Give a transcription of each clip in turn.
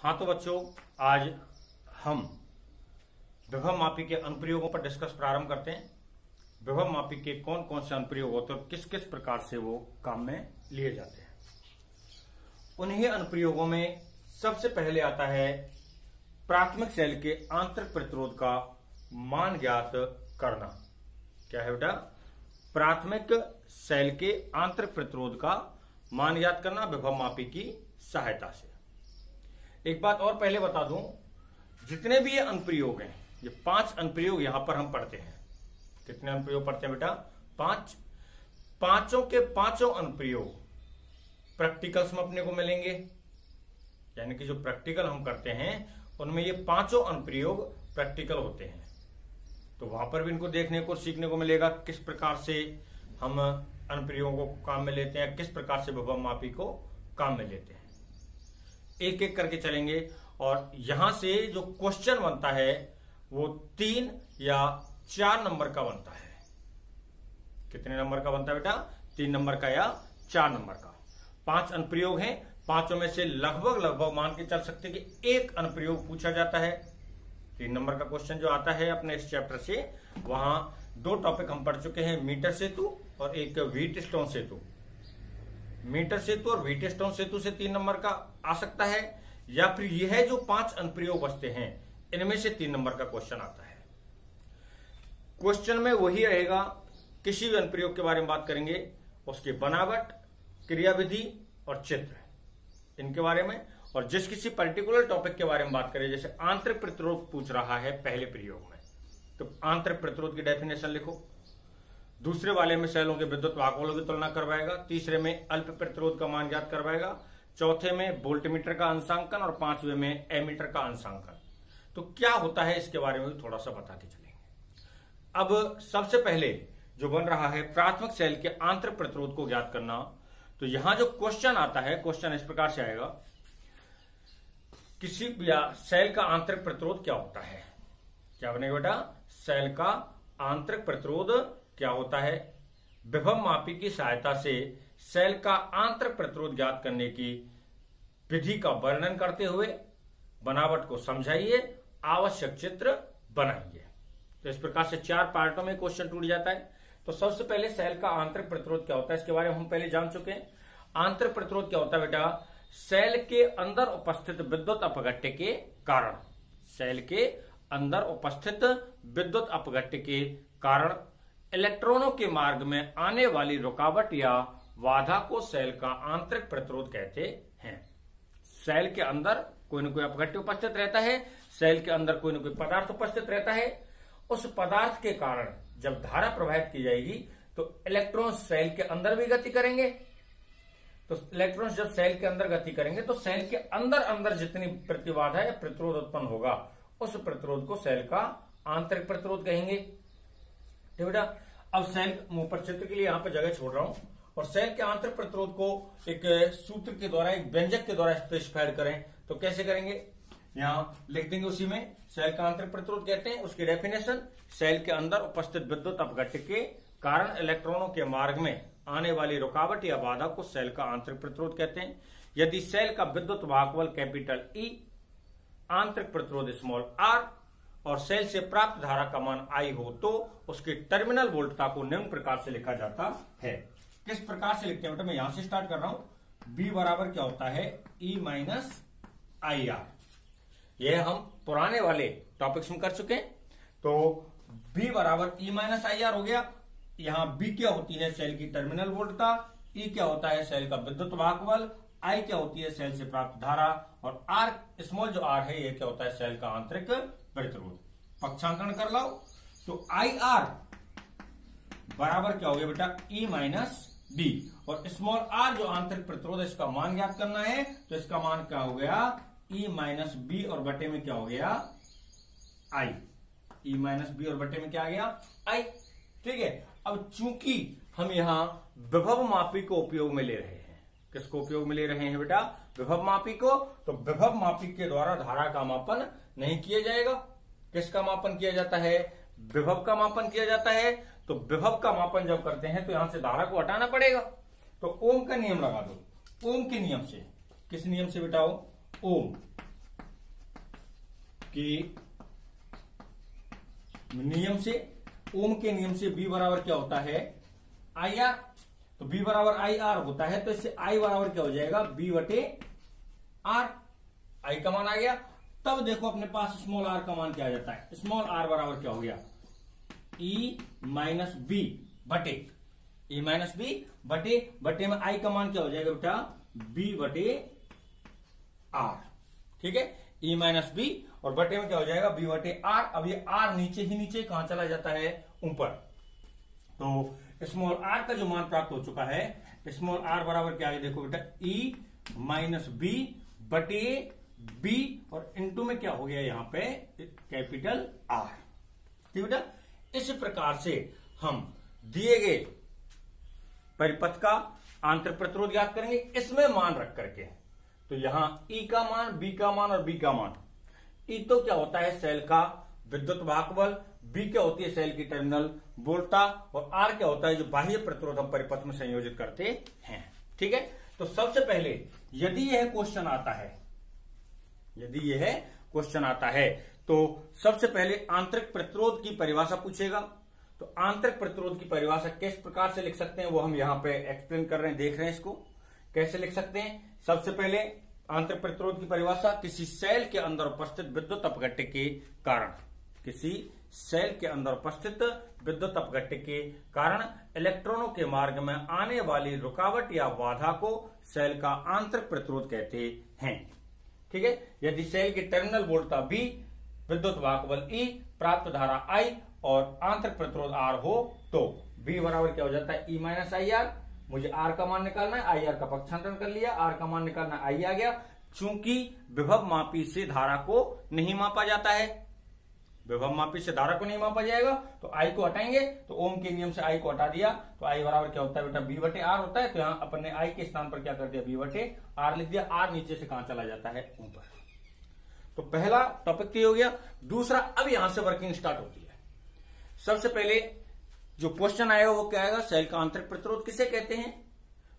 हाँ तो बच्चों, आज हम विभव मापी के अनुप्रयोगों पर डिस्कस प्रारंभ करते हैं। विभव मापी के कौन कौन से अनुप्रयोग होते हैं और किस किस प्रकार से वो काम में लिए जाते हैं। उन्हीं अनुप्रयोगों में सबसे पहले आता है प्राथमिक सेल के आंतरिक प्रतिरोध का मान ज्ञात करना। क्या है बेटा? प्राथमिक सेल के आंतरिक प्रतिरोध का मान ज्ञात करना विभव मापी की सहायता से। एक बात और पहले बता दूं, जितने भी ये अनुप्रयोग हैं, ये 5 अनुप्रयोग यहां पर हम पढ़ते हैं। कितने अनुप्रयोग पढ़ते हैं बेटा? 5। पांचों के पांचों अनुप्रयोग प्रैक्टिकल्स में अपने को मिलेंगे, यानी कि जो प्रैक्टिकल हम करते हैं उनमें ये पांचों अनुप्रयोग प्रैक्टिकल होते हैं। तो वहां पर भी इनको देखने को सीखने को मिलेगा किस प्रकार से हम अनुप्रयोगों को काम में लेते हैं, किस प्रकार से विभव मापी को काम में लेते हैं। एक एक करके चलेंगे और यहां से जो क्वेश्चन बनता है वो 3 या 4 नंबर का बनता है। कितने नंबर का बनता है बेटा? 3 नंबर का या 4 नंबर का। 5 अनुप्रयोग हैं, पांचों में से लगभग मान के चल सकते कि एक अनुप्रयोग पूछा जाता है। 3 नंबर का क्वेश्चन जो आता है अपने इस चैप्टर से, वहां 2 टॉपिक हम पढ़ चुके हैं, मीटर सेतु और एक व्हीट स्टोन सेतु। मीटर सेतु और व्हीट स्टोन सेतु से 3 नंबर का आ सकता है, या फिर यह जो 5 अनुप्रयोग बचते हैं इनमें से 3 नंबर का क्वेश्चन आता है। क्वेश्चन में वही रहेगा, किसी भी अनुप्रयोग के बारे में बात करेंगे, उसकी बनावट, क्रियाविधि और चित्र, इनके बारे में। और जिस किसी पर्टिकुलर टॉपिक के बारे में बात करें, जैसे आंतरिक प्रतिरोध पूछ रहा है पहले प्रयोग में, तो आंतरिक प्रतिरोध की डेफिनेशन लिखो। दूसरे वाले में सेलों के विद्युत वाहकों की तुलना करवाएगा। तीसरे में अल्प प्रतिरोध का मान ज्ञात करवाएगा। चौथे में वोल्टमीटर का अंशांकन और 5वें में एमीटर का अंशांकन। तो क्या होता है इसके बारे में भी थोड़ा सा बताते चलेंगे। अब सबसे पहले जो बन रहा है प्राथमिक सेल के आंतरिक प्रतिरोध को ज्ञात करना, तो यहां जो क्वेश्चन आता है, क्वेश्चन इस प्रकार से आएगा, किसी सेल का आंतरिक प्रतिरोध क्या होता है? क्या बनेगा बेटा? सेल का आंतरिक प्रतिरोध क्या होता है? विभव मापी की सहायता से सेल का आंतरिक प्रतिरोध ज्ञात करने की विधि का वर्णन करते हुए बनावट को समझाइए, आवश्यक चित्र बनाइए। तो इस प्रकार से 4 पार्टों में क्वेश्चन टूट जाता है। तो सबसे पहले सेल का आंतरिक प्रतिरोध क्या होता है, इसके बारे में हम पहले जान चुके हैं। आंतरिक प्रतिरोध क्या होता है बेटा? सेल के अंदर उपस्थित विद्युत अपघट्य के कारण, सेल के अंदर उपस्थित विद्युत अपघट्य के कारण इलेक्ट्रॉनों के मार्ग में आने वाली रुकावट या बाधा को सेल का आंतरिक प्रतिरोध कहते हैं। सेल के अंदर कोई न कोई अपघट्य उपस्थित रहता है, सेल के अंदर कोई न कोई पदार्थ उपस्थित रहता है। उस पदार्थ के कारण जब धारा प्रवाहित की जाएगी तो इलेक्ट्रॉन सेल के अंदर भी गति करेंगे। तो इलेक्ट्रॉन जब सेल के अंदर गति करेंगे तो सेल के अंदर जितनी प्रतिबाधा या प्रतिरोध उत्पन्न होगा, उस प्रतिरोध को सेल का आंतरिक प्रतिरोध कहेंगे। ठीक बेटा? अब सेल ऊपर चित्र के लिए यहां पर जगह छोड़ रहा हूं, और सेल के आंतरिक प्रतिरोध को एक सूत्र के द्वारा, एक व्यंजक के द्वारा स्पेसिफाइड करें तो कैसे करेंगे? यहां लिख देंगे उसी में। सेल का आंतरिक प्रतिरोध कहते हैं, उसकी डेफिनेशन, सेल के अंदर उपस्थित विद्युत अपघट्य के कारण इलेक्ट्रॉनों के मार्ग में आने वाली रुकावट या बाधा को सेल का आंतरिक प्रतिरोध कहते हैं। यदि सेल का विद्युत वाहक कैपिटल E, आंतरिक प्रतिरोध स्मॉल r और सेल से प्राप्त धारा का मान I हो, तो उसकी टर्मिनल वोल्टता को निम्न प्रकार से लिखा जाता है। किस प्रकार से लिखते हैं बेटा? मैं यहां से स्टार्ट कर रहा हूं। B बराबर क्या होता है? E minus IR। यह हम पुराने वाले टॉपिक्स में कर चुके हैं। तो B बराबर E माइनस IR हो गया। यहां B क्या होती है? सेल की टर्मिनल वोल्टता। E क्या होता है? सेल का विद्युत वाहक बल। I क्या होती है? सेल से प्राप्त धारा। और R स्मॉल जो R है, यह क्या होता है? सेल का आंतरिक प्रतिरोध। पक्षांकन कर लो तो IR बराबर क्या हो गया बेटा? E minus B। और स्मॉल r जो आंतरिक प्रतिरोध है, इसका मान ज्ञात करना है, तो इसका मान क्या हो गया? E माइनस B और बटे में क्या हो गया? I। E माइनस B और बटे में क्या आ गया? I। ठीक है। अब चूंकि हम यहां विभव मापी को उपयोग में ले रहे हैं, किसको उपयोग में ले रहे हैं बेटा? विभव मापी को। तो विभव मापी के द्वारा धारा का मापन नहीं किया जाएगा। किसका मापन किया जाता है? विभव का मापन किया जाता है। तो विभव का मापन जब करते हैं तो यहां से धारा को हटाना पड़ेगा। तो ओम का नियम लगा दो। ओम के नियम से, किस नियम से बेटा? ओम। के नियम से, ओम के नियम से B बराबर क्या होता है IR। तो B बराबर IR होता है, तो इससे I बराबर क्या हो जाएगा B बटे R। I का मान आ गया। तब देखो अपने पास स्मॉल r का मान क्या आ जाता है, स्मॉल r बराबर क्या हो गया E माइनस बी बटे E माइनस बी बटे में I का मान क्या हो जाएगा बेटा B बटे R। ठीक है, E माइनस बी और बटे में क्या हो जाएगा B बटे R। अब ये R नीचे ही नीचे कहां चला जाता है ऊपर। तो स्मॉल r का जो मान प्राप्त हो चुका है, स्मॉल r बराबर क्या है देखो बेटा E माइनस बी बटे B और इनटू में क्या हो गया यहां पे कैपिटल R। ठीक बेटा, इस प्रकार से हम दिए गए परिपथ का आंतरिक प्रतिरोध ज्ञात करेंगे इसमें मान रख करके। तो यहां E का मान, B का मान और B का मान। E तो क्या होता है सेल का विद्युत वाहक बल, B क्या होती है सेल की टर्मिनल वोल्टता और R क्या होता है जो बाह्य प्रतिरोध हम परिपथ में संयोजित करते हैं। ठीक है, तो सबसे पहले यदि यह क्वेश्चन आता है तो सबसे पहले आंतरिक प्रतिरोध की परिभाषा पूछेगा। तो आंतरिक प्रतिरोध की परिभाषा किस प्रकार से लिख सकते हैं वो हम यहां पे एक्सप्लेन कर रहे हैं, देख रहे हैं इसको कैसे लिख सकते हैं। सबसे पहले आंतरिक प्रतिरोध की परिभाषा किसी सेल के अंदर उपस्थित विद्युत अपघट्य के कारण, किसी सेल के अंदर उपस्थित विद्युत अपघट्य के कारण इलेक्ट्रॉनों के मार्ग में आने वाली रुकावट या बाधा को सेल का आंतरिक प्रतिरोध कहते हैं। ठीक है, यदि सेल की टर्मिनल वोल्टता B, विद्युत वाहक बल E, प्राप्त धारा I और आंतरिक प्रतिरोध R हो तो B बराबर क्या हो जाता है E माइनस IR। मुझे R का मान निकालना है, IR का पक्षांतरण कर लिया, R का मान निकालना है, I आ गया। चूंकि विभव मापी से धारा को नहीं मापा जाता है, विभव मापी से धारा को नहीं मापा जाएगा तो I को हटाएंगे, तो ओम के नियम से I को हटा दिया तो I बराबर क्या होता है बेटा B बटे R होता है। तो यहाँ अपन ने I के स्थान पर क्या कर दिया B बटे R लिख दिया। R नीचे से कहां चला जाता है ऊपर। तो पहला टॉपिक तो हो गया। दूसरा, अब यहां से वर्किंग स्टार्ट होती है। सबसे पहले जो क्वेश्चन आएगा वो क्या आएगा, सेल का आंतरिक प्रतिरोध किसे कहते हैं।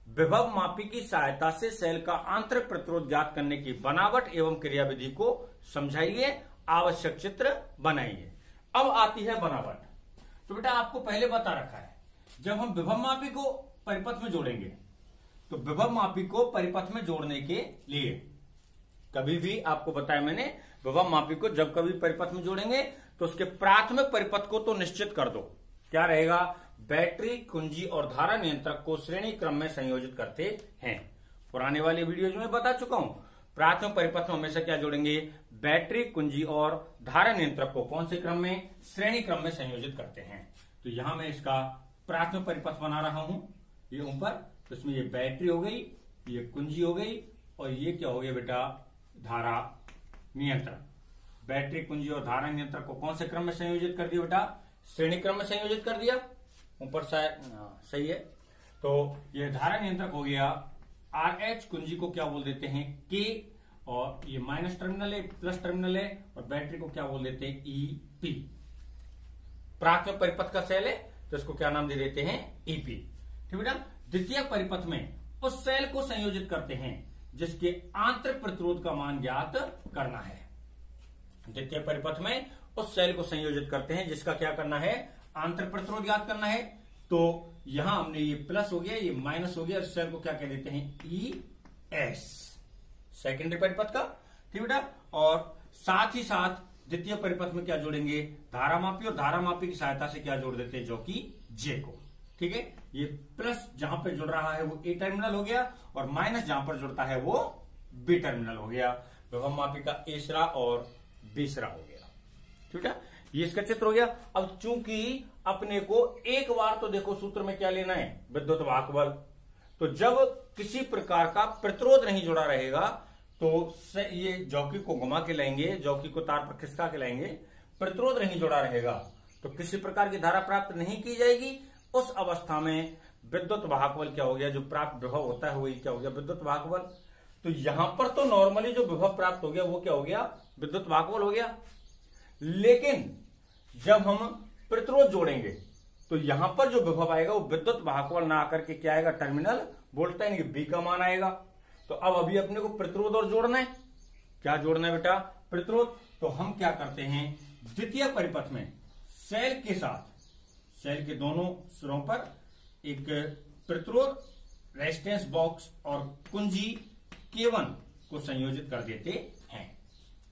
विभव मापी की सहायता से सेल का आंतरिक प्रतिरोध ज्ञात करने की बनावट एवं क्रियाविधि को समझाइए, आवश्यक चित्र बनाइए। अब आती है बनावट। तो बेटा आपको पहले बता रखा है जब हम विभव मापी को परिपथ में जोड़ेंगे तो विभव मापी को परिपथ में जोड़ने के लिए कभी भी आपको बताया मैंने, विभव मापी को जब कभी परिपथ में जोड़ेंगे तो उसके प्राथमिक परिपथ को तो निश्चित कर दो। क्या रहेगा, बैटरी, कुंजी और धारा नियंत्रक को श्रेणी क्रम में संयोजित करते हैं। पुराने वाले वीडियोज में बता चुका हूं, प्राथमिक परिपथ में हमेशा क्या जोड़ेंगे, बैटरी, कुंजी और धारा नियंत्रक को कौन से क्रम में, श्रेणी क्रम में संयोजित करते हैं। तो यहां मैं इसका प्राथमिक परिपथ बना रहा हूं, ये ऊपर, तो इसमें ये बैटरी हो गई, ये कुंजी हो गई और ये क्या हो गया बेटा धारा नियंत्रक। बैटरी, कुंजी और धारा नियंत्रक को कौन से क्रम में संयोजित कर दिया बेटा, श्रेणी क्रम में संयोजित कर दिया। ऊपर शायद सही है। तो ये धारा नियंत्रक हो गया RH, कुंजी को क्या बोल देते हैं K और ये माइनस टर्मिनल है, प्लस टर्मिनल है और बैटरी को क्या बोल देते हैं EP। प्राथमिक परिपथ का सेल है तो इसको क्या नाम दे देते हैं EP। ठीक बेटा, द्वितीय परिपथ में उस सेल को संयोजित करते हैं जिसके आंतरिक प्रतिरोध का मान ज्ञात करना है। द्वितीय परिपथ में उस सेल को संयोजित करते हैं जिसका क्या करना है, आंतरिक प्रतिरोध ज्ञात करना है। तो यहां हमने ये प्लस हो गया, ये माइनस हो गया, इस सेल को क्या कह देते हैं ES, सेकेंडरी परिपथ का। ठीक बेटा, और साथ ही साथ द्वितीय परिपथ में क्या जोड़ेंगे, धारा मापी, और धारा मापी की सहायता से क्या जोड़ देते हैं, जो कि J को। ठीक है, ये प्लस जहां पर जुड़ रहा है वो A टर्मिनल हो गया और माइनस जहां पर जुड़ता है वो B टर्मिनल हो गया। विभव मापी का A सिरा और B सिरा हो गया। ठीक है, ये इसका चित्र हो गया। अब चूंकि अपने को एक बार तो देखो सूत्र में क्या लेना है, विद्युत वाहक बल। तो जब किसी प्रकार का प्रतिरोध नहीं जुड़ा रहेगा तो ये जॉकी को घुमा के लाएंगे, जॉकी को तार पर खिसका के लाएंगे, प्रतिरोध नहीं जुड़ा रहेगा तो किसी प्रकार की धारा प्राप्त नहीं की जाएगी। उस अवस्था में विद्युत वाहक बल क्या हो गया, जो प्राप्त विभव होता है वही क्या हो गया, विद्युत वाहक बल। तो यहां पर तो नॉर्मली जो विभव प्राप्त हो गया वो क्या हो गया, विद्युत वाहक बल हो गया। लेकिन जब हम प्रतिरोध जोड़ेंगे तो यहां पर जो विभव आएगा वो विद्युत वाहक बल ना आकर के क्या आएगा, टर्मिनल वोल्टेज यानी कि B का मान आएगा। तो अब अभी अपने को प्रतिरोध और जोड़ना है। क्या जोड़ना है बेटा, प्रतिरोध। तो हम क्या करते हैं, द्वितीय परिपथ में सेल के साथ, सेल के दोनों सिरों पर एक प्रतिरोध रेजिस्टेंस बॉक्स और कुंजी K1 को संयोजित कर देते हैं,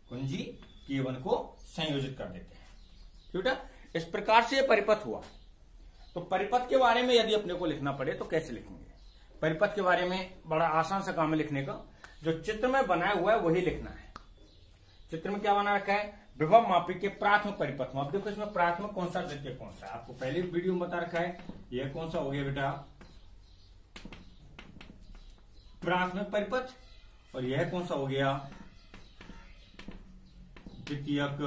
कुंजी K1 को संयोजित कर देते हैं। ठीक है, इस प्रकार से परिपथ हुआ। तो परिपथ के बारे में यदि अपने को लिखना पड़े तो कैसे लिखेंगे? परिपथ के बारे में बड़ा आसान सा काम है लिखने का, जो चित्र में बनाया हुआ है वही लिखना है। चित्र में क्या बना रखा है, विभव मापी के प्राथमिक परिपथ में। अब देखो इसमें प्राथमिक कौन सा, द्वितीय कौन सा, आपको पहले वीडियो में बता रखा है। यह कौन सा हो गया बेटा, प्राथमिक परिपथ, और यह कौन सा हो गया, द्वितीयक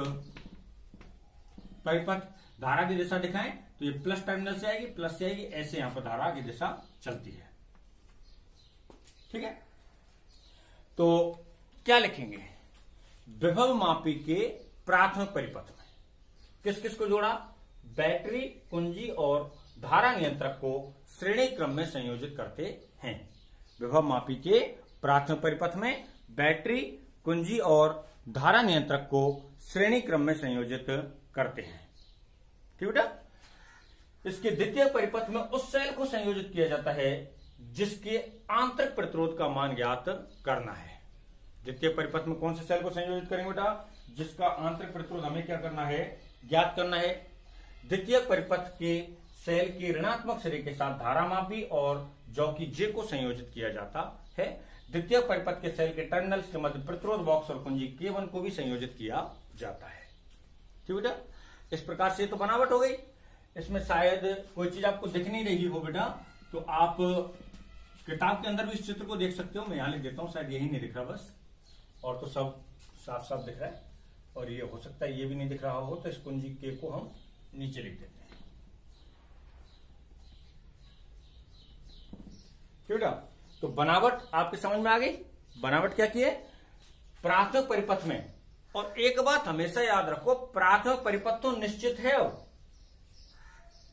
परिपथ। धारा की दिशा दिखाएं तो ये प्लस टर्मिनल से आएगी, प्लस से आएगी, ऐसे यहां पर धारा की दिशा चलती है। ठीक है, तो क्या लिखेंगे, विभव मापी के प्राथमिक परिपथ में किस किस को जोड़ा, बैटरी, कुंजी और धारा नियंत्रक को श्रेणी क्रम में संयोजित करते हैं। विभव मापी के प्राथमिक परिपथ में बैटरी, कुंजी और धारा नियंत्रक को श्रेणी क्रम में संयोजित करते हैं। ठीक है, इसके द्वितीय परिपथ में उस सेल को संयोजित किया जाता है जिसके आंतरिक प्रतिरोध का मान ज्ञात करना है। द्वितीय परिपथ में कौन से सेल को संयोजित करेंगे बेटा, जिसका आंतरिक प्रतिरोध हमें क्या करना है, ज्ञात करना है। द्वितीय परिपथ के सेल की ऋणात्मक सिरे के साथ धारामापी और जॉकी जे को संयोजित किया जाता है। द्वितीय परिपथ के सेल के टर्मिनल्स के मध्य प्रतिरोध बॉक्स और कुंजी K1 को भी संयोजित किया जाता है। ठीक बेटा, इस प्रकार से तो बनावट हो गई। इसमें शायद कोई चीज आपको दिख नहीं रही हो बेटा, तो आप किताब के अंदर भी इस चित्र को देख सकते हो। मैं यहां लिख देता हूं, शायद यही नहीं दिख रहा बस, और तो सब साफ साफ दिख रहा है। और ये हो सकता है ये भी नहीं दिख रहा हो, तो इस कुंजी K को हम नीचे लिख देते हैं। ठीक है, तो बनावट आपके समझ में आ गई। बनावट क्या की है, प्राथमिक परिपथ में। और एक बात हमेशा याद रखो, प्राथमिक परिपथ तो निश्चित है।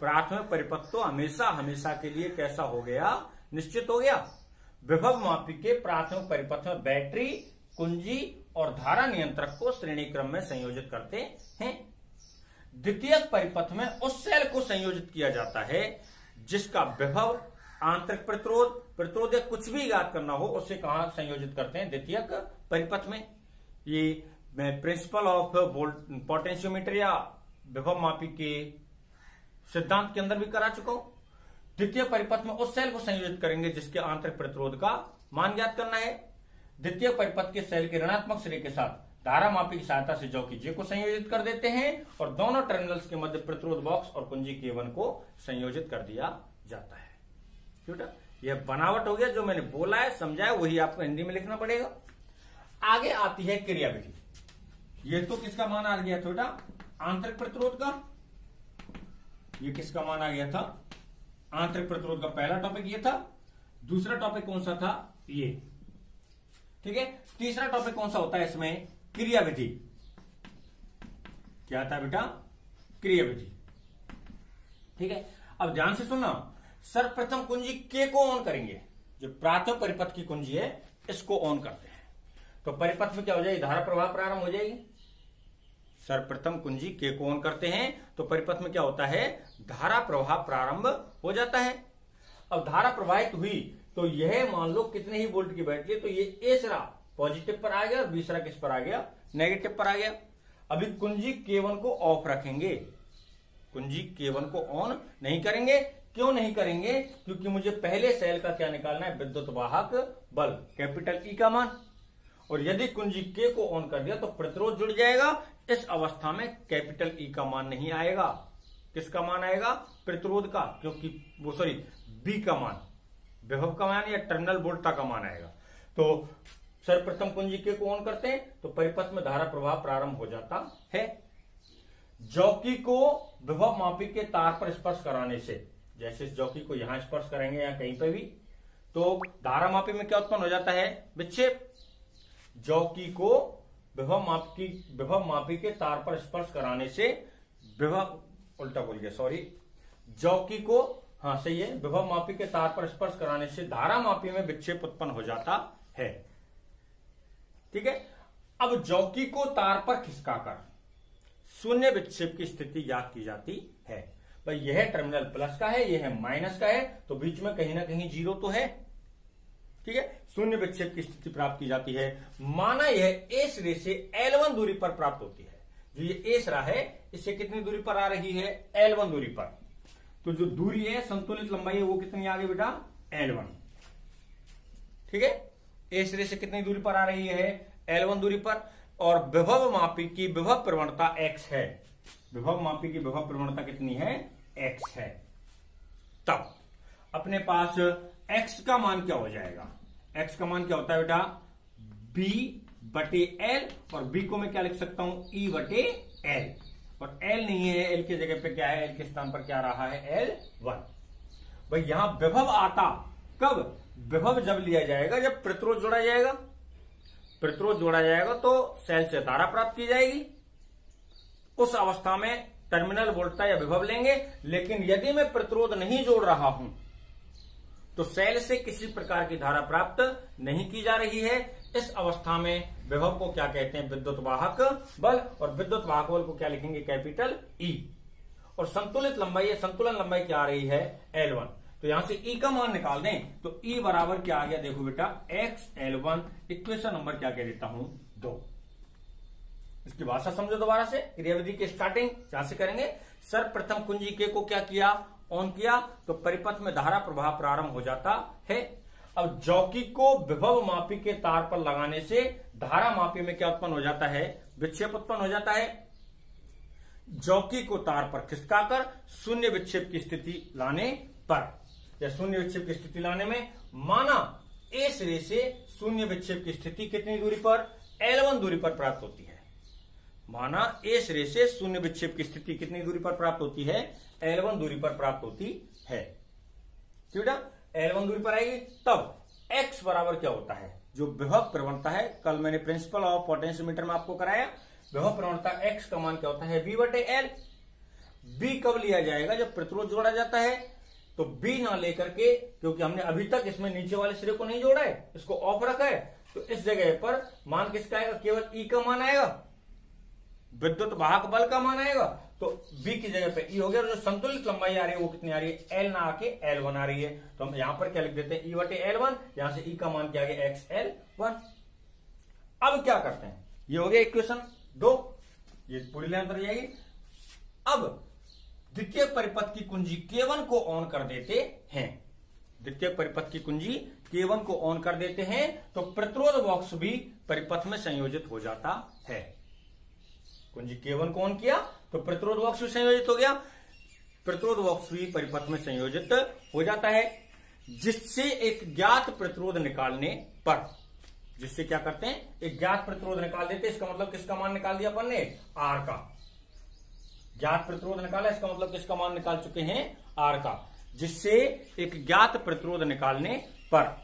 प्राथमिक परिपथ तो हमेशा हमेशा के लिए कैसा हो गया, निश्चित हो गया। विभव मापी के प्राथमिक परिपथ में बैटरी, कुंजी और धारा नियंत्रक को श्रेणी क्रम में संयोजित करते हैं। द्वितीयक परिपथ में उस सेल को संयोजित किया जाता है जिसका विभव, आंतरिक प्रतिरोध, प्रतिरोध या कुछ भी ज्ञात करना हो, उससे कहां संयोजित करते हैं, द्वितीयक परिपथ में। ये मैं प्रिंसिपल ऑफ पोटेंशियोमीटर या विभव मापी के सिद्धांत के अंदर भी करा चुका हूं। द्वितीय परिपथ में उस सेल को संयोजित करेंगे जिसके आंतरिक प्रतिरोध का मान ज्ञात करना है। द्वितीय परिपथ के सेल के ऋणात्मक सिरे के साथ धारा मापी की सहायता से जॉकी जे को संयोजित कर देते हैं और दोनों टर्मिनल्स के मध्य प्रतिरोध बॉक्स और कुंजी K1 को संयोजित कर दिया जाता है। ठीक है, यह बनावट हो गया। जो मैंने बोला है, समझाया, वही आपको हिंदी में लिखना पड़ेगा। आगे आती है क्रियाविधि। ये तो किसका मान आ गया था बेटा, आंतरिक प्रतिरोध का। ये किसका मान आ गया था, आंतरिक प्रतिरोध का। पहला टॉपिक ये था। दूसरा टॉपिक कौन सा था, ये। ठीक है, तीसरा टॉपिक कौन सा होता है इसमें, क्रियाविधि। क्या था बेटा, क्रियाविधि। ठीक है, अब ध्यान से सुनना। सर्वप्रथम कुंजी K को ऑन करेंगे। जो प्राथमिक परिपथ की कुंजी है, इसको ऑन करते हैं तो परिपथ में क्या हो जाएगी, धारा प्रवाह प्रारंभ हो जाएगी। सर्वप्रथम कुंजी K को ऑन करते हैं तो परिपथ में क्या होता है, धारा प्रवाह प्रारंभ हो जाता है। अब धारा प्रवाहित हुई तो यह मान लो कितने ही वोल्ट की बैटरी है, तो ये ए सिरा पॉजिटिव पर आ गया और बी सिरा किस पर आ गया, नेगेटिव पर आ गया। अभी कुंजी K1 को ऑफ रखेंगे, कुंजी K1 को ऑन नहीं करेंगे। क्यों नहीं करेंगे, क्योंकि मुझे पहले सेल का क्या निकालना है, विद्युत वाहक बल, कैपिटल E का मान। और यदि कुंजी K को ऑन कर दिया तो प्रतिरोध जुड़ जाएगा। इस अवस्था में कैपिटल E का मान नहीं आएगा। किसका मान आएगा, प्रतिरोध का, क्योंकि वो B का मान, विभव का मान या टर्मिनल वोल्टता का मान आएगा। तो सर्वप्रथम कुंजी K को ऑन करते हैं तो परिपथ में धारा प्रवाह प्रारंभ हो जाता है। जॉकी को विभव मापी के तार पर स्पर्श कराने से, जैसे इस जॉकी को यहां स्पर्श करेंगे या कहीं पर भी, तो धारा मापी में क्या उत्पन्न हो जाता है, विक्षेप। जॉकी को विभव मापी के तार पर स्पर्श कराने से विभव, उल्टा बोल गया, सॉरी, जॉकी को, हाँ सही है, विभव मापी के तार पर स्पर्श कराने से धारा मापी में विक्षेप उत्पन्न हो जाता है। ठीक है, अब जॉकी को तार पर खिसकाकर शून्य विक्षेप की स्थिति ज्ञात की जाती है। भाई यह टर्मिनल प्लस का है, यह माइनस का है, तो बीच में कहीं ना कहीं जीरो तो है, ठीक है। शून्य विक्षेप की स्थिति प्राप्त की जाती है। माना यह एस रे से L1 दूरी पर प्राप्त होती है। जो ये एस रा है इससे कितनी दूरी पर आ रही है? L1 दूरी पर। तो जो दूरी है, संतुलित लंबाई है, वो कितनी आ गई बेटा? L1, ठीक है। एस रे से कितनी दूरी पर आ रही है? L1 दूरी पर। और विभव मापी की विभव प्रवणता x है। विभव मापी की विभव प्रवणता कितनी है? x है। तब अपने पास x का मान क्या हो जाएगा? x का मान क्या होता है बेटा? b बटे l, और b को मैं क्या लिख सकता हूं? e बटे l। और l नहीं है, l की जगह पे क्या है? l के स्थान पर क्या रहा है? L1। भाई यहां विभव आता कब? विभव जब लिया जाएगा जब प्रतिरोध जोड़ा जाएगा। प्रतिरोध जोड़ा जाएगा तो सेल से धारा प्राप्त की जाएगी। उस अवस्था में टर्मिनल वोल्टता या विभव लेंगे। लेकिन यदि मैं प्रतिरोध नहीं जोड़ रहा हूं तो सेल से किसी प्रकार की धारा प्राप्त नहीं की जा रही है। इस अवस्था में विभव को क्या कहते हैं? विद्युत वाहक बल। और विद्युत वाहक बल को क्या लिखेंगे? Capital E। और संतुलित लंबाई, संतुलन लंबाई क्या आ रही है? L1। तो यहां से E का मान निकाल दें तो E बराबर क्या आ गया? देखो बेटा, XL1। इक्वेशन नंबर क्या कह देता हूं? 2। इसकी भाषा समझो दोबारा से। क्रियाविधि की स्टार्टिंग जहां से करेंगे, सर्वप्रथम कुंजी के को क्या किया? ऑन किया, तो परिपथ में धारा प्रवाह प्रारंभ हो जाता है। अब जॉकी को विभव मापी के तार पर लगाने से धारा मापी में क्या उत्पन्न हो जाता है? विक्षेप उत्पन्न हो जाता है। जॉकी को तार पर खिसकाकर शून्य विक्षेप की स्थिति लाने पर, या शून्य विक्षेप की स्थिति लाने में, माना एस रे से शून्य विक्षेप की स्थिति कितनी दूरी पर? L1 दूरी पर प्राप्त होती है। माना एस रे से शून्य विक्षेप की स्थिति कितनी दूरी पर प्राप्त होती है? L1 दूरी पर प्राप्त होती है। ठीक बेटा, L1 दूरी पर आएगी। तब x बराबर क्या होता है? जो विभव प्रवणता है, कल मैंने प्रिंसिपल ऑफ पोटेंशियोमीटर में आपको कराया। विभव प्रवणता x का मान क्या होता है? b बटे l। b कब लिया जाएगा? जब प्रतिरोध जोड़ा जाता है। तो b ना लेकर के, क्योंकि हमने अभी तक इसमें नीचे वाले सिरे को नहीं जोड़ा है, इसको ऑफ रखा है, तो इस जगह पर मान किसका आएगा? केवल E का मान आएगा, विद्युत वाहक बल का मान आएगा। तो B की जगह पे E हो गया। और जो संतुलित लंबाई आ रही है वो कितनी आ रही है? L ना आके L1 आ रही है। तो हम यहां पर क्या लिख देते हैं? E बटे L1। यहां से E का मान क्या आ गया? XL1। अब क्या करते हैं? ये हो गया इक्वेशन 2, ये पूरी लाइन उतर जाएगी। अब द्वितीय परिपथ की कुंजी K1 को ऑन कर देते हैं। द्वितीय परिपथ की कुंजी K1 को ऑन कर देते हैं तो प्रतिरोध बॉक्स भी परिपथ में संयोजित हो जाता है। कुंजी K1 को ऑन किया तो प्रतिरोध बॉक्स भी संयोजित हो गया। प्रतिरोध बॉक्स भी परिपथ में संयोजित हो जाता है, जिससे एक ज्ञात प्रतिरोध निकालने पर, जिससे क्या करते हैं? एक ज्ञात प्रतिरोध निकाल देते हैं। इसका मतलब किसका मान निकाल दिया अपन ने? R का। ज्ञात प्रतिरोध निकाला, इसका मतलब किसका मान निकाल चुके हैं? R का। जिससे एक ज्ञात प्रतिरोध निकालने पर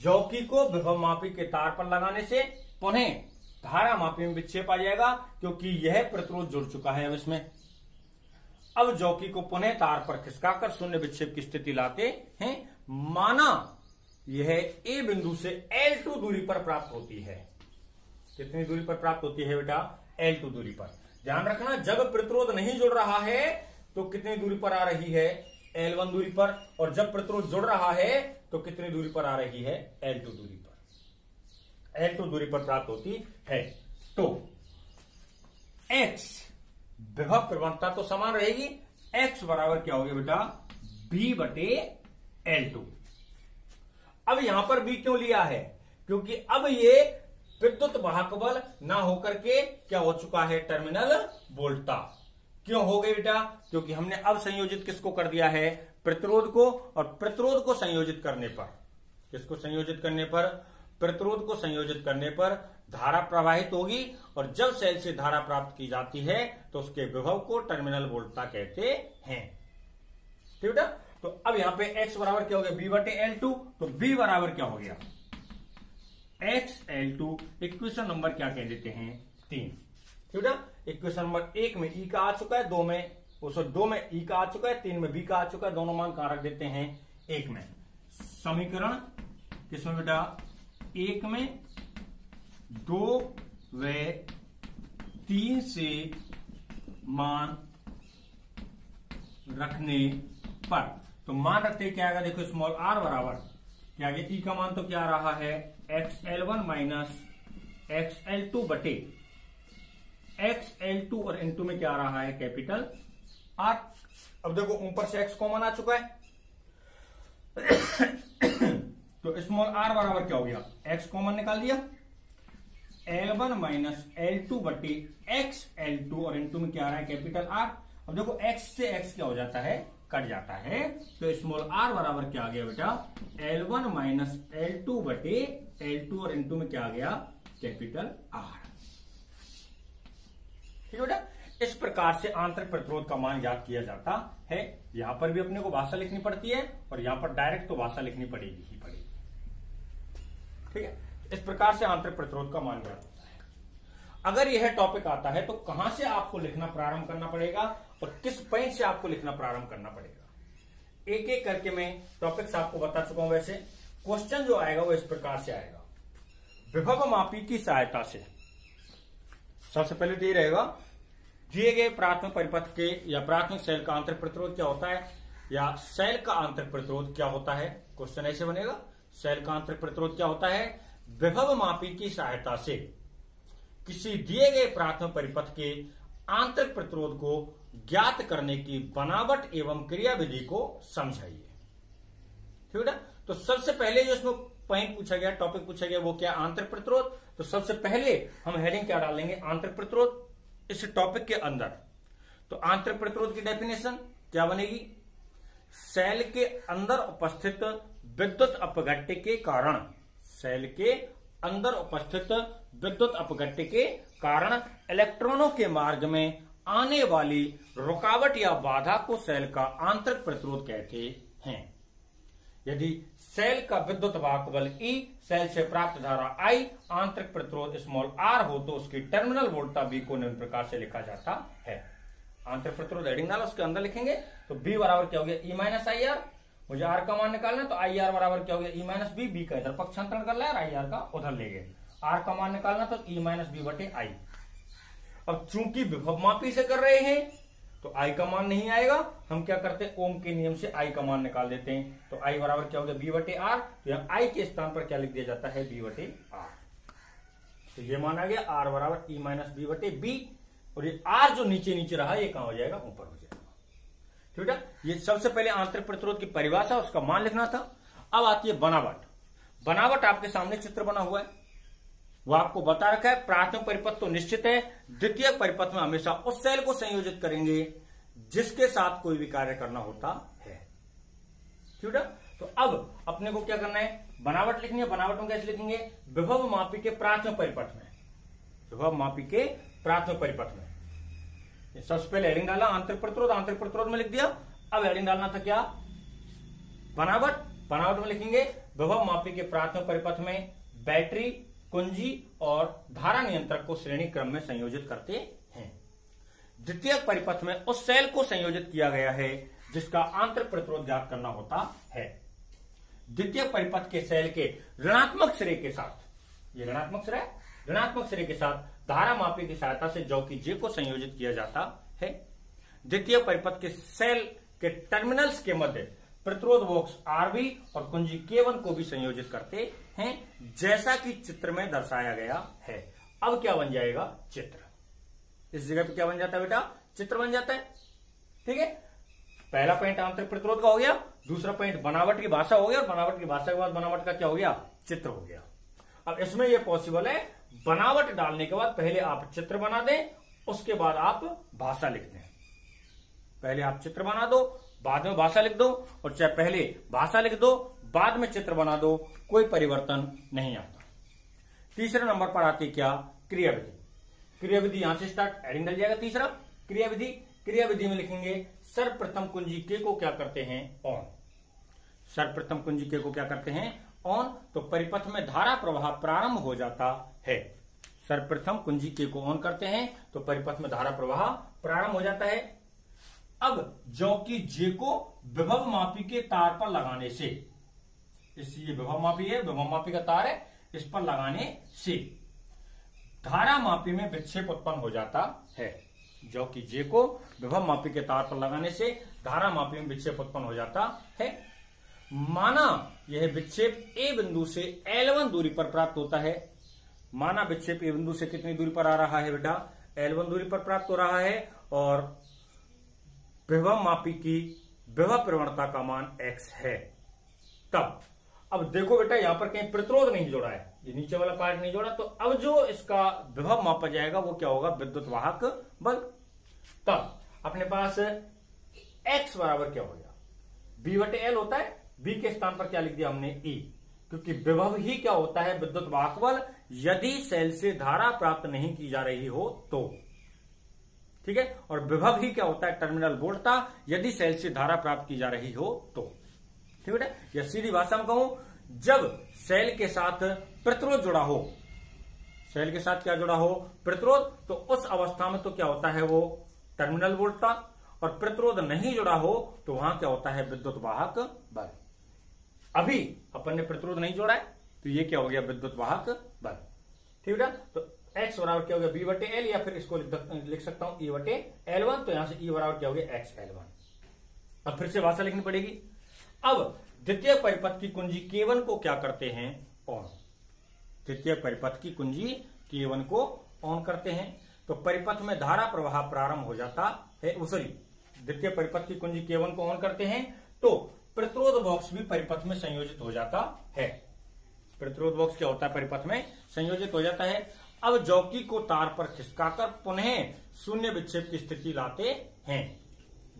जॉकी को विभव मापी के तार पर लगाने से पुनः धारा मापी में विक्षेप आ जाएगा, क्योंकि यह प्रतिरोध जुड़ चुका है अब इसमें। अब जॉकी को पुनः तार पर खिसकाकर शून्य विक्षेप की स्थिति लाते हैं। माना यह A बिंदु से L2 दूरी पर प्राप्त होती है। कितनी दूरी पर प्राप्त होती है बेटा? L2 दूरी पर। ध्यान रखना, जब प्रतिरोध नहीं जुड़ रहा है तो कितनी दूरी पर आ रही है? L1 दूरी पर। और जब प्रतिरोध जुड़ रहा है तो कितनी दूरी पर आ रही है? L2 दूरी पर। L2 दूरी पर प्राप्त होती है। तो x विभव प्रवणता तो समान रहेगी। x बराबर क्या हो गया बेटा? b बटे L2। अब यहां पर b क्यों लिया है? क्योंकि अब ये विद्युत वाहक बल ना होकर के क्या हो चुका है? टर्मिनल वोल्टता। क्यों हो गई बेटा? क्योंकि हमने अब संयोजित किसको कर दिया है? प्रतिरोध को। और प्रतिरोध को संयोजित करने पर, किसको संयोजित करने पर? प्रतिरोध को संयोजित करने पर धारा प्रवाहित होगी, और जब सेल से धारा प्राप्त की जाती है तो उसके विभव को टर्मिनल वोल्टता कहते हैं। ठीक है। तो अब यहां पे x बराबर क्या हो गया? b बटे L2। तो b बराबर क्या हो गया? XL2। इक्वेशन नंबर क्या कह देते हैं? 3। ठीक है। इक्वेशन नंबर 1 में E का आ चुका है, 2 में E का आ चुका है, 3 में B का आ चुका है। दोनों मान कहां रख देते हैं? 1 में। समीकरण किसमें बेटा? 1 में 2 व 3 से मान रखने पर, तो मान रखते क्या आएगा, देखो स्मॉल r बराबर क्या आगे ई का मान तो क्या आ रहा है xl1 माइनस xl2 बटे xl2 और n2 में क्या आ रहा है कैपिटल R। अब देखो ऊपर से x कॉमन आ चुका है तो स्मॉल r बराबर क्या हो गया, x कॉमन निकाल दिया, L1 माइनस L2 बटे XL2 और N2 में क्या आ रहा है कैपिटल R। अब देखो x से x क्या हो जाता है, कट जाता है, तो स्मॉल r बराबर क्या आ गया बेटा, L1 माइनस L2 बटे L2 और N2 में क्या आ गया कैपिटल R। ठीक है बेटा, इस प्रकार से आंतरिक प्रतिरोध का मान ज्ञात किया जाता है। यहां पर भी अपने को भाषा लिखनी पड़ती है और यहां पर डायरेक्ट तो भाषा लिखनी पड़ेगी ही पड़ेगी। ठीक है, इस प्रकार से आंतरिक प्रतिरोध का मान ज्ञात होता है। अगर यह टॉपिक आता है तो कहां से आपको लिखना प्रारंभ करना पड़ेगा और किस पॉइंट से आपको लिखना प्रारंभ करना पड़ेगा, एक एक करके मैं टॉपिक्स आपको बता चुका हूं। वैसे क्वेश्चन जो आएगा वो इस प्रकार से आएगा, विभव मापी की सहायता से सबसे पहले तो ये रहेगा, दिए गए प्राथमिक परिपथ के या प्राथमिक सेल का आंतरिक प्रतिरोध क्या होता है, या सेल का आंतरिक प्रतिरोध क्या होता है। क्वेश्चन ऐसे बनेगा, सेल का आंतरिक प्रतिरोध क्या होता है, विभव मापी की सहायता से किसी दिए गए प्राथमिक परिपथ के आंतरिक प्रतिरोध को ज्ञात करने की बनावट एवं क्रियाविधि को समझाइए। ठीक है, तो सबसे पहले जो इसमें पॉइंट पूछा गया, टॉपिक पूछा गया, वो क्या, आंतरिक प्रतिरोध। तो सबसे पहले हम हेडिंग क्या डालेंगे, आंतरिक प्रतिरोध इस टॉपिक के अंदर। तो आंतरिक प्रतिरोध की डेफिनेशन क्या बनेगी, सेल के अंदर उपस्थित विद्युत अपघट्य के कारण, सेल के अंदर उपस्थित विद्युत अपघट्य के कारण इलेक्ट्रॉनों के मार्ग में आने वाली रुकावट या बाधा को सेल का आंतरिक प्रतिरोध कहते हैं। यदि सेल का विद्युत वाहक बल E, सेल से प्राप्त धारा I, आंतरिक प्रतिरोध स्मॉल r हो तो उसकी टर्मिनल वोल्टा B को निम्न प्रकार से लिखा जाता है। आंतरिक प्रतिरोध हेडिंग डाला, उसके अंदर लिखेंगे तो B बराबर क्या हो गया, E माइनस आई आर। मुझे R का मान निकालना है तो आई आर बराबर क्या हो गया, E माइनस बी, B का इधर पक्षांतरण कर लिया और आई आर का उधर ले गए। R का मान निकालना तो E माइनस बी बटे आई। अब चूंकि विभव मापी से कर रहे हैं तो I का मान नहीं आएगा, हम क्या करते हैं ओम के नियम से I का मान निकाल देते हैं। तो I बराबर क्या हो गया, B बटे R। तो यहाँ I के स्थान पर क्या लिख दिया जाता है, B बटे R। तो ये मान आ गया R बराबर E माइनस बी बटे B, और ये R जो नीचे नीचे रहा ये कहां हो जाएगा, ऊपर हो जाएगा। ठीक है, ये सबसे पहले आंतरिक प्रतिरोध की परिभाषा, उसका मान लिखना था। अब आती है बनावट। बनावट आपके सामने चित्र बना हुआ है, वो आपको बता रखा है। प्राथमिक परिपथ तो निश्चित है, द्वितीय परिपथ में हमेशा उस सेल को संयोजित करेंगे जिसके साथ कोई भी कार्य करना होता है। ठीक है, तो अब अपने को क्या करना है, बनावट लिखनी है। बनावट में कैसे लिखेंगे, विभव मापी के प्राथमिक परिपथ में, विभव मापी के प्राथमिक परिपथ में। सबसे पहले हेडिंग डाला आंतरिक प्रतिरोध, आंतरिक प्रतिरोध में लिख दिया। अब हेडिंग डालना था क्या, बनावट। बनावट में लिखेंगे विभव मापी के प्राथमिक परिपथ में बैटरी, कुंजी और धारा नियंत्रक को श्रेणी क्रम में संयोजित करते हैं। द्वितीय परिपथ में उस सेल को संयोजित किया गया है जिसका आंतरिक प्रतिरोध ज्ञात करना होता है। द्वितीय परिपथ के सेल के ऋणात्मक सिरे के साथ, ये ऋणात्मक सिरा है, ऋणात्मक सिरे के साथ धारा मापी की सहायता से जो कि J को संयोजित किया जाता है। द्वितीय परिपथ के सेल के टर्मिनल्स के मध्य प्रतिरोध बॉक्स RB और कुंजी K1 को भी संयोजित करते हैं, जैसा कि चित्र में दर्शाया गया है। अब क्या बन जाएगा, चित्र। इस जगह पे क्या बन जाता है बेटा, चित्र बन जाता है। ठीक है, पहला पॉइंट आंतरिक प्रतिरोध का हो गया, दूसरा पॉइंट बनावट की भाषा हो गया, और बनावट की भाषा के बाद बनावट का क्या हो गया, चित्र हो गया। अब इसमें यह पॉसिबल है, बनावट डालने के बाद पहले आप चित्र बना दें, उसके बाद आप भाषा लिख दें। पहले आप चित्र बना दो, बाद में भाषा लिख दो, और चाहे पहले भाषा लिख दो बाद में चित्र बना दो, कोई परिवर्तन नहीं आता। तीसरे नंबर पर आती है क्या, क्रियाविधि। क्रियाविधि यहां से स्टार्ट, हेडिंग डल जाएगा तीसरा, क्रियाविधि। क्रियाविधि में लिखेंगे सर्वप्रथम कुंजी K को क्या करते हैं, ऑन। सर्वप्रथम कुंजी K को क्या करते हैं, ऑन। तो परिपथ में धारा प्रवाह प्रारंभ हो जाता है। सर्वप्रथम कुंजी K को ऑन करते हैं तो परिपथ में धारा प्रवाह प्रारंभ हो जाता है। अब जो कि J को विभव मापी के तार पर लगाने से, इसलिए विभव मापी है, विभव मापी का तार है, इस पर लगाने से धारा मापी में विक्षेप उत्पन्न हो जाता है। जो कि जे को विभव मापी के तार पर लगाने से धारा मापी में विक्षेप उत्पन्न हो जाता है। माना यह विक्षेप ए बिंदु से L1 दूरी पर प्राप्त होता है। माना विक्षेप ए बिंदु से कितनी दूरी पर आ रहा है बेटा, L1 दूरी पर प्राप्त हो रहा है और विभव मापी की विभव प्रवणता का मान x है। तब अब देखो बेटा, यहां पर कहीं प्रतिरोध नहीं जोड़ा है, ये नीचे वाला पार्ट नहीं जोड़ा, तो अब जो इसका विभव मापा जाएगा वो क्या होगा, विद्युत वाहक बल। तब अपने पास x बराबर क्या हो गया, B/L होता है, B के स्थान पर क्या लिख दिया हमने, E, क्योंकि विभव ही क्या होता है, विद्युत वाहक बल, यदि सेल से धारा प्राप्त नहीं की जा रही हो तो। ठीक है, और विभव ही क्या होता है, टर्मिनल वोल्टता, यदि सेल से धारा प्राप्त की जा रही हो तो। ठीक है, या सीधी भाषा में कहूं, जब सेल के साथ प्रतिरोध जुड़ा हो, सेल के साथ क्या जुड़ा हो, प्रतिरोध, तो उस अवस्था में तो क्या होता है वो टर्मिनल वोल्टता, और प्रतिरोध नहीं जुड़ा हो तो वहां क्या होता है, विद्युत वाहक बल। अभी अपन ने प्रतिरोध नहीं जोड़ा है तो ये क्या हो गया, विद्युत वाहक बल। ठीक है, तो x बराबर क्या हो गया, B/L, या फिर इसको लिख सकता हूं E/L1, तो यहां से E बराबर क्या हो गया, XL1। अब फिर से भाषा लिखनी पड़ेगी। अब द्वितीय परिपथ की कुंजी K1 को क्या करते हैं, ऑन। द्वितीय परिपथ की कुंजी K1 को ऑन करते हैं तो परिपथ में धारा प्रवाह प्रारंभ हो जाता है। द्वितीय परिपथ की कुंजी K1 को ऑन करते हैं तो प्रतिरोध बॉक्स भी परिपथ में संयोजित हो जाता है। प्रतिरोध बॉक्स क्या होता है, परिपथ में संयोजित हो जाता है। अब जॉकी को तार पर खिसकाकर पुनः शून्य विक्षेप की स्थिति लाते हैं।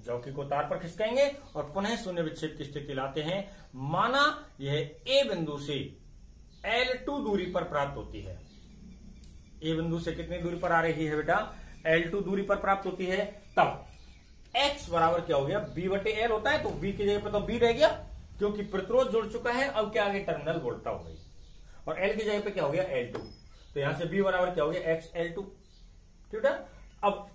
जॉकी को तार पर खिसकाएंगे और पुनः शून्य विक्षेप की स्थिति लाते हैं। माना यह ए बिंदु से L2 दूरी पर प्राप्त होती है। ए बिंदु से कितनी दूरी पर आ रही है बेटा, L2 दूरी पर प्राप्त होती है। तब x बराबर क्या हो गया, B/L होता है, तो B की जगह पर तो B रह गया क्योंकि प्रतिरोध जुड़ चुका है। अब क्या आ गई, टर्मिनल वोल्टता हो गई, और L की जगह पे क्या हो गया, L2, तो यहां से B बराबर क्या हो गया, XL2। ठीक है, अब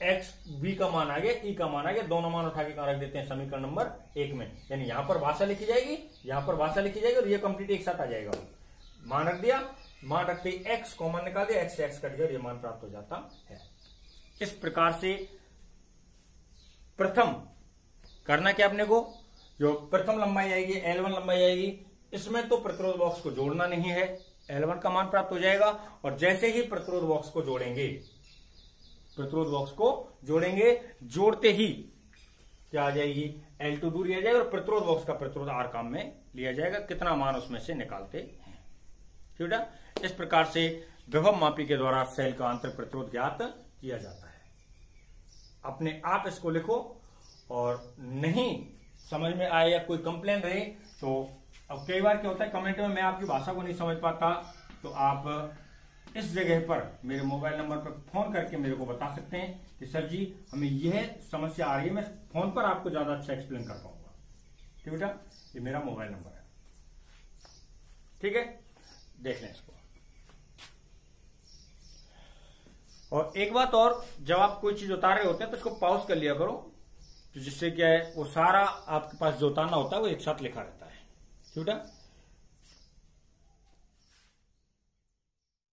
x B का मान आ गया, E का मान आ गया, दोनों मान उठा के कहां रख देते हैं, समीकरण नंबर 1 में। यानी यहां पर भाषा लिखी जाएगी, यहां पर भाषा लिखी जाएगी और ये कंप्लीट एक साथ आ जाएगा। मान रख दिया, मान रखते ही x कॉमन निकाल दिया, x से x कट गया, ये मान प्राप्त हो जाता है। इस प्रकार से प्रथम करना क्या अपने को, जो प्रथम लंबाई आएगी L1 लंबाई आएगी, इसमें तो प्रतिरोध बॉक्स को जोड़ना नहीं है, L1 का मान प्राप्त हो जाएगा। और जैसे ही प्रतिरोध बॉक्स को जोड़ेंगे, प्रतिरोध बॉक्स को जोड़ेंगे, जोड़ते ही क्या आ जाएगी, L2 दूरी आ जाएगा और प्रतिरोध बॉक्स का प्रतिरोध R काम में लिया जाएगा, कितना मान उसमें से निकालते हैं। ठीक है, इस प्रकार से विभव मापी के द्वारा सेल का आंतरिक प्रतिरोध ज्ञात किया जाता है। अपने आप इसको लिखो, और नहीं समझ में आए या कोई कंप्लेन रहे तो, अब कई बार क्या होता है कमेंट में मैं आपकी भाषा को नहीं समझ पाता, तो आप इस जगह पर मेरे मोबाइल नंबर पर फोन करके मेरे को बता सकते हैं कि सर जी हमें यह समस्या आ रही है, मैं फोन पर आपको ज्यादा अच्छा एक्सप्लेन कर पाऊंगा। ठीक बेटा, ये मेरा मोबाइल नंबर है। ठीक है, देख लें इसको। और एक बात और, जब आप कोई चीज उतार रहे होते हैं तो इसको पॉज कर लिया करो, तो जिससे क्या है, वो सारा आपके पास जो उतारना होता है वो एक साथ लिखा रहता है। ठीक है।